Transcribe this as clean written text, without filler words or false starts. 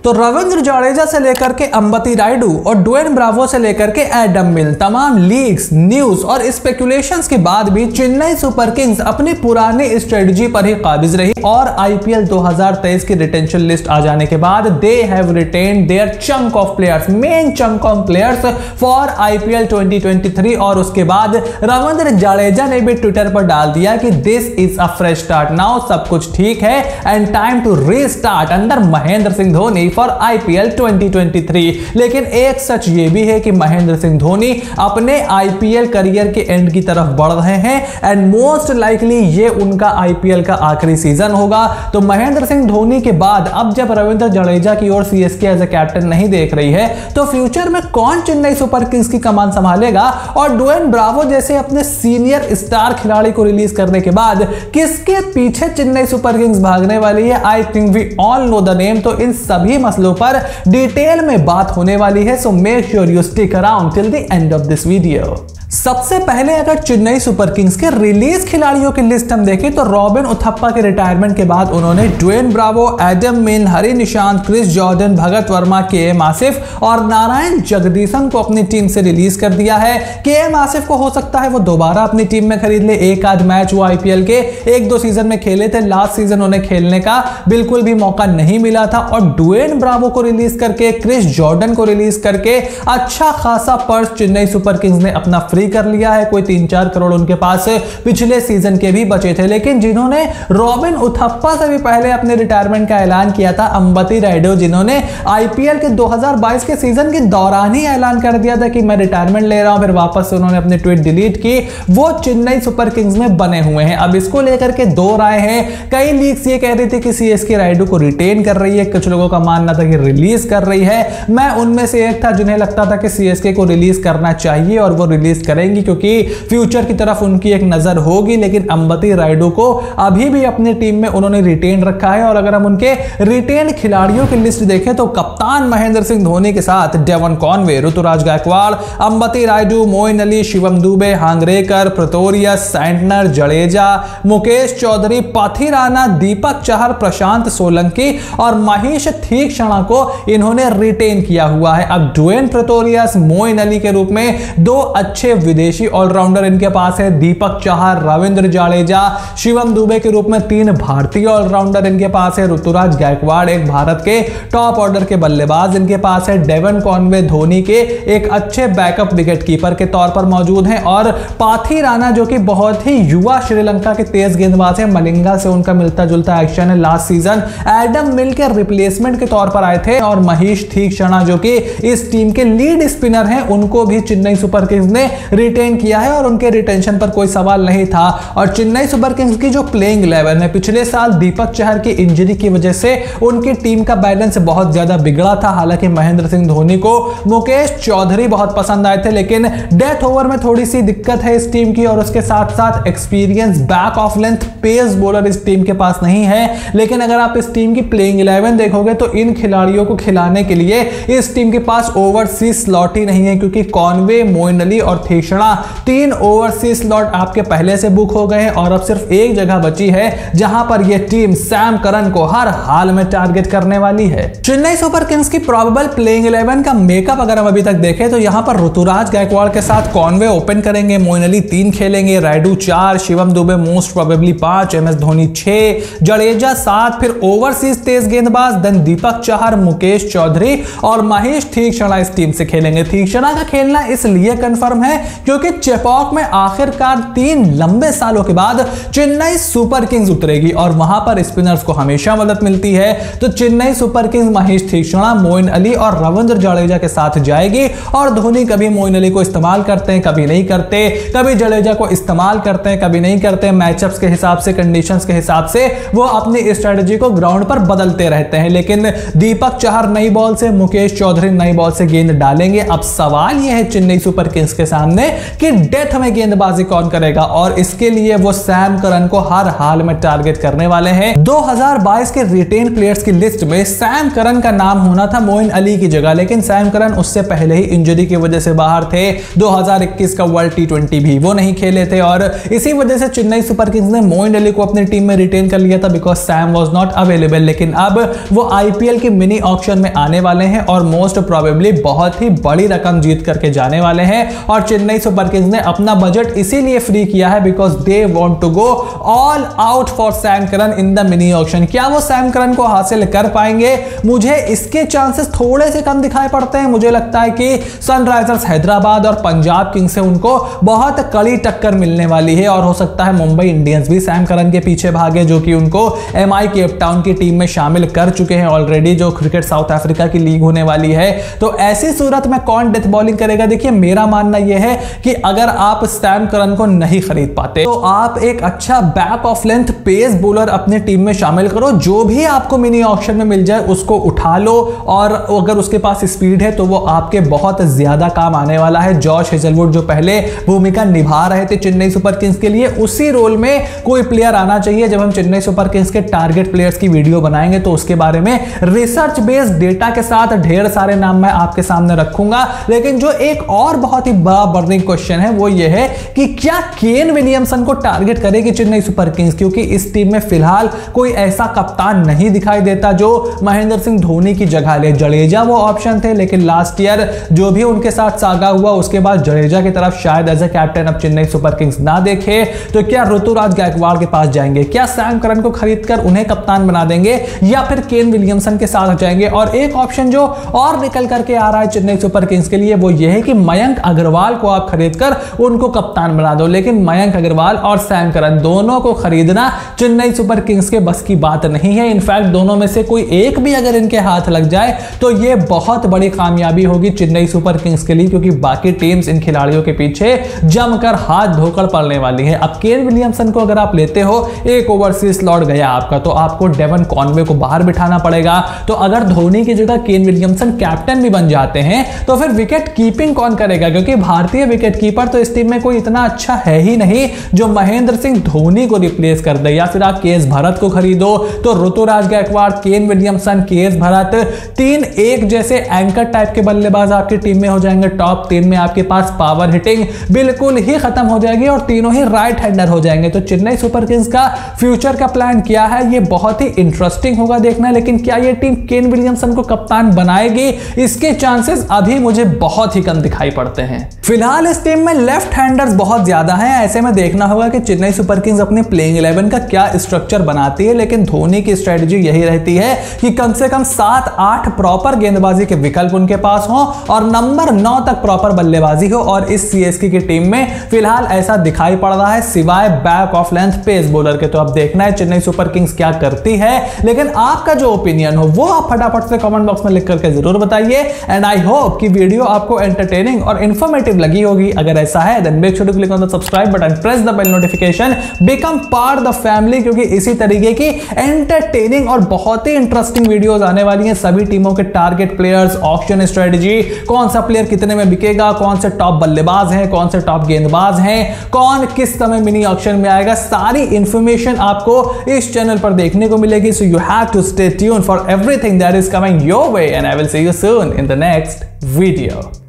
तो रविंद्र जडेजा से लेकर के अंबती रायडू और ड्वेन ब्रावो से लेकर के एडम मिल, तमाम लीक्स, न्यूज और स्पेकुलेशंस के बाद भी चेन्नई सुपर किंग्स अपनी पुरानी स्ट्रेटजी पर ही काबिज रही और आईपीएल 2023 की रिटेंशन लिस्ट आ जाने के बाद they have retained their chunk of players, main chunk of players for IPL 2023। और उसके बाद रविंद्र जडेजा ने भी ट्विटर पर डाल दिया कि this is a fresh start, now सब कुछ ठीक है and time to restart under Mahendra Singh Dhoni for IPL 2023। लेकिन एक सच ये भी है कि महेंद्र सिंह धोनी अपने आईपीएल करियर के एंड की तरफ बढ़ रहे हैं एंड मोस्ट लाइकली ये उनका आईपीएल का आखिरी सीजन होगा। तो महेंद्र सिंह धोनी के बाद अब जब रविंद्र जडेजा की ओर सीएसके एज ए कैप्टन नहीं देख रही है तो फ्यूचर में कौन चेन्नई सुपर किंग्स की कमान संभालेगा और ड्वेन ब्रावो जैसे अपने सीनियर स्टार खिलाड़ी को रिलीज करने के बाद किसके पीछे चेन्नई सुपर किंग्स भागने वाली है। I think we all know the name. तो इन सभी मसलों पर डिटेल में बात होने वाली है, so make sure you stick around till the end of this video. सबसे पहले अगर चेन्नई सुपर किंग्स के रिलीज खिलाड़ियों की लिस्ट हम देखें तो रॉबिन उथप्पा के रिटायरमेंट के बाद उन्होंने ड्वेन ब्रावो, एडम मिल, हरी निशांत, क्रिस जॉर्डन, भगत वर्मा, केएम आसिफ और नारायण जगदीशन को अपनी टीम से रिलीज कर दिया है। केएम आसिफ को हो सकता है वो दोबारा अपनी टीम में खरीद ले, एक आध मैच वो आईपीएल के 1-2 सीजन में खेले थे, लास्ट सीजन उन्हें खेलने का बिल्कुल भी मौका नहीं मिला था। और ड्वेन ब्रावो को रिलीज करके, क्रिस जॉर्डन को रिलीज करके अच्छा खासा पर्स चेन्नई सुपर किंग्स ने अपना कर लिया है। कोई 3-4 करोड़ उनके पास पिछले सीजन के भी बचे थे। लेकिन जिन्होंने रॉबिन उथप्पा से भी पहले अपने रिटायरमेंट का ऐलान किया था, अंबती रायडू, जिन्होंने आईपीएल के 2022 के सीजन के दौरान ही ऐलान कर दिया था कि मैं रिटायरमेंट ले रहा हूं, फिर वापस से उन्होंने अपनी ट्वीट डिलीट की, वो चेन्नई सुपर किंग्स में बने हुए हैं। अब इसको लेकर के दो राय हैं। कई लीक्स ये कह रही थी कि सीएसके रायडू को रिटेन कर रही है, कुछ लोगों का मानना था कि रिलीज कर रही है। मैं उनमें से एक था जिन्हें लगता था कि सीएसके को रिलीज करना चाहिए और वो रिलीज करेंगी क्योंकि फ्यूचर की तरफ उनकी एक नजर होगी। लेकिन अंबती रायडू को अभी भी अपनी टीम में उन्होंने रिटेन रखा है। और अगर हम उनके रिटेन खिलाड़ियों की लिस्ट देखें तो कप्तान महेंद्र सिंह धोनी के साथ Devon Conway, Ruturaj Gaikwad, Ambati Rayudu, Moeen Ali, Shivam Dube, Hangargekar, Pretorius, Santner, Jadeja, Mukesh Choudhary, Pathirana, Deepak Chahar, Prashant Solanki और महेश तीक्ष्णा को इन्होंने रिटेन किया हुआ है। अब ड्वेन प्रेटोरियस, मोइन अली के रूप में दो अच्छे विदेशी ऑलराउंडर इनके पास है, दीपक चहर, रविंद्र जडेजा, शिवम दुबे के रूप में 3 भारतीय ऑलराउंडर इनके पास है, ऋतुराज गायकवाड़ एक भारत के टॉप ऑर्डर के बल्लेबाज इनके पास है, डेवन कॉनवे धोनी के एक अच्छे बैकअप विकेट कीपर के तौर पर मौजूद हैं और पाथिराना जो कि बहुत ही युवा श्रीलंका के तेज गेंदबाज है, मलिंगा से उनका मिलता जुलता एक्शन है। लास्ट सीजन एडम मिल के रिप्लेसमेंट के तौर पर आए थे। और महेश तीक्ष्णा जो कि इस टीम के लीड स्पिनर हैं, उनको भी चेन्नई सुपर किंग्स ने रिटेन किया है और उनके रिटेंशन पर कोई सवाल नहीं था। और चेन्नई सुपर किंग्स की जो प्लेइंग 11 है, पिछले साल दीपक चहर की इंजरी की वजह से उनकी टीम का बैलेंस बहुत ज्यादा बिगड़ा था। हालांकि महेंद्र सिंह धोनी को मुकेश चौधरी बहुत पसंद आए थे, लेकिन डेथ ओवर में थोड़ी सी दिक्कत है इस टीम की और उसके साथ साथ experience back of length pace bowler इस टीम के पास नहीं है। लेकिन अगर आप इस टीम की प्लेइंग 11 देखोगे तो इन खिलाड़ियों को खिलाने के लिए इस टीम के पास ओवरसीज स्लॉट ही नहीं है, क्योंकि कॉनवे, मोइन अली और तीक्ष्णा 3 ओवरसीज स्लॉट आपके पहले से बुक हो गए हैं और अब सिर्फ एक जगह बची है जहां पर यह टीम सैम करन को हर हाल में टारगेट करने वाली है। चेन्नई सुपर किंग्स की प्रोबेबल प्लेइंग 11 का मेकअप अगर हम अभी तक देखें तो यहां पर ऋतुराज गायकवाड़ के साथ कॉनवे ओपन करेंगे, मोइन अली 3 खेलेंगे, Rayudu 4, Shivam Dubey most probably 5, MS Dhoni 6, Jadeja 7, फिर ओवरसीज तेज गेंदबाज देन दीपक चहर, मुकेश चौधरी और महेश तीक्ष्णा इस टीम से खेलेंगे। तीक्ष्णा का खेलना इसलिए कंफर्म है क्योंकि चेपॉक में आखिरकार 3 लंबे सालों के बाद चेन्नई सुपर किंग्स उतरेगी और वहां पर स्पिनर्स को हमेशा मदद मिलती है। तो चेन्नई सुपर किंग्स महेश तीक्ष्णा, मोइन अली और रविंद्र जडेजा के साथ जाएगी और धोनी कभी मोइन अली को इस्तेमाल करते हैं, कभी नहीं करते, कभी जडेजा को इस्तेमाल करते हैं, कभी नहीं करते। मैचअप्स के हिसाब से, कंडीशंस के हिसाब से वो अपनी स्ट्रेटजी को ग्राउंड पर बदलते रहते हैं। लेकिन दीपक चहर नई बॉल से, मुकेश चौधरी नई बॉल से गेंद डालेंगे। अब सवाल यह है चेन्नई सुपर किंग्स के सामने सामने कि डेथ में गेंदबाजी कौन करेगा, और इसके लिए वो सैम करन को हर हाल में टारगेट करने वाले हैं। 2022 के रिटेन प्लेयर्स की लिस्ट में सैम करन का नाम होना था मोइन अली की जगह, लेकिन सैम करन उससे पहले ही इंजरी की वजह से बाहर थे। 2021 का वर्ल्ड टी20 भी वो नहीं खेले थे, और इसी वजह से चेन्नई सुपर किंग्स ने मोइन अली को अपनी टीम में रिटेन कर लिया था because Sam was not available. लेकिन अब वो आईपीएल की मिनी ऑक्शन में आने वाले हैं और मोस्ट प्रोबेबली बहुत ही बड़ी रकम जीत करके जाने वाले हैं, और चेन्नई सुपर किंग्स ने अपना बजट इसीलिए फ्री किया है because they want to go all out for Sam Curran in the mini auction. क्या वो सैम करन को हासिल कर पाएंगे? मुझे इसके चांसेस थोड़े से कम दिखाई पड़ते हैं। मुझे लगता है कि सनराइजर्स हैदराबाद और पंजाब किंग्स से उनको बहुत कड़ी टक्कर मिलने वाली है, और हो सकता है मुंबई इंडियंस भी सैम करन के पीछे भागे, जो कि उनको एमआई केप टाउन की टीम में शामिल कर चुके हैं ऑलरेडी, जो क्रिकेट साउथ अफ्रीका की लीग होने वाली है। तो ऐसी सूरत में कौन डेथ बॉलिंग करेगा? देखिए, मेरा मानना यह है कि अगर आप सैम करन को नहीं खरीद पाते तो आप एक अच्छा back of length pace bowler अपनी टीम में शामिल करो। जो भी आपको मिनी ऑक्शन में मिल जाए उसको उठा लो, और अगर उसके पास स्पीड है तो वो आपके बहुत ज्यादा काम आने वाला है। जॉश हेजलवुड जो पहले भूमिका निभा रहे थे चेन्नई सुपर किंग्स के लिए, उसी रोल में कोई प्लेयर आना चाहिए। जब हम चेन्नई सुपर किंग्स के टारगेट प्लेयर्स की वीडियो बनाएंगे तो उसके बारे में रिसर्च बेस्ड डेटा के साथ ढेर सारे नाम मैं आपके सामने रखूंगा। लेकिन जो एक और बहुत ही बड़ा बर्निंग क्वेश्चन है वो ये है कि क्या केन विलियमसन को टारगेट करेगी चेन्नई सुपर किंग्स, क्योंकि इस टीम में फिलहाल कोई ऐसा कप्तान नहीं दिखाई देता जो महेंद्र सिंह धोनी की जगह ले। जडेजा वो ऑप्शन थे, लेकिन लास्ट ईयर जो भी उनके साथ सागा हुआ उसके बाद जडेजा की तरफ शायद एज ए कैप्टन अब चेन्नई सुपर किंग्स ना देखे। तो क्या ऋतुराज गायकवाड़ के पास जाएंगे? क्या सैम करन को खरीदकर उन्हें कप्तान बना देंगे, या फिर केन विलियमसन के साथ जाएंगे? और एक ऑप्शन जो और निकल करके आ रहा है चेन्नई सुपर किंग्स के लिए वो ये है कि मयंक अग्रवाल को आप खरीदकर उनको कप्तान बना दो। लेकिन मयंक अग्रवाल और सैम करन दोनों को खरीदना चेन्नई सुपर किंग्स के बस की बात नहीं है। इनफैक्ट दोनों में से कोई एक भी अगर इनके हाथ लग जाए तो ये बहुत बड़ी कामयाबी होगी चेन्नई सुपर किंग्स के लिए, क्योंकि बाकी टीम्स इन खिलाड़ियों के पीछे जमकर हाथ धोकर पड़ने वाली है। अब केन विलियमसन को अगर आप लेते हो, एक ओवरसीज स्लॉट गया आपका, तो आपको डेवन कॉनवे को बाहर बिठाना पड़ेगा। तो अगर धोनी की जगह केन विलियमसन कैप्टन भी बन जाते हैं तो फिर विकेट कीपिंग कौन करेगा? क्योंकि भारतीय विकेट कीपर तो इस टीम में कोई इतना अच्छा है ही नहीं जो महेंद्र सिंह धोनी को रिप्लेस कर दे। या फिर आप केएस भरत को खरीदो तो Ruturaj Gaikwad, Kane Williamson, KS Bharat 3-1 जैसे एंकर टाइप के बल्लेबाज आपकी टीम में हो जाएंगे। टॉप 3 में आपके पास पावर हिटिंग बिल्कुल ही खत्म हो जाएगी और तीनों ही राइट हैंडर हो जाएंगे। तो चेन्नई सुपर किंग्स का फ्यूचर का प्लान क्या है ये बहुत ही इंटरेस्टिंग होगा देखना। लेकिन क्या ये टीम केन विलियमसन को कप्तान बनाएगी? इसके चांसेस अभी मुझे बहुत ही कम दिखाई पड़ते हैं। फिलहाल इस टीम में लेफ्ट हैंडर्स बहुत ज्यादा हैं, ऐसे में देखना होगा कि चेन्नई सुपर किंग्स अपने प्लेइंग 11 का क्या स्ट्रक्चर बनाती है। लेकिन धोनी की स्ट्रेटजी यही रहती है कि कम से कम 7-8 प्रॉपर गेंदबाजी के विकल्प उनके पास हो और नंबर 9 तक प्रॉपर बल्लेबाजी हो। और इस सीएसके की टीम में फिलहाल ऐसा दिखाई पड़ रहा है सिवाय back of length pace bowler के। तो अब देखना है चेन्नई सुपर किंग्स क्या करती है। लेकिन आपका जो ओपिनियन हो वो आप फटाफट से कमेंट बॉक्स में लिख करके जरूर बताइए। एंड आई होप कि वीडियो आपको एंटरटेनिंग और इंफॉर्मेटिव लगी होगी। अगर ऐसा है then make sure to click on the subscribe button, press the bell notification, become part the family, क्योंकि इसी तरीके की एंटरटेनिंग और बहुत ही इंटरेस्टिंग वीडियोस आने वाली हैं सभी टीमों के टारगेट प्लेयर्स, ऑक्शन स्ट्रेटजी, कौन सा प्लेयर कितने में बिकेगा, कौन से टॉप बल्लेबाज हैं, कौन से टॉप गेंदबाज हैं, कौन किस समय मिनी ऑक्शन में आएगा, सारी इंफॉर्मेशन आपको इस चैनल पर देखने को मिलेगी। So you have to stay tuned for everything that is coming your way and I will see you soon in the next video.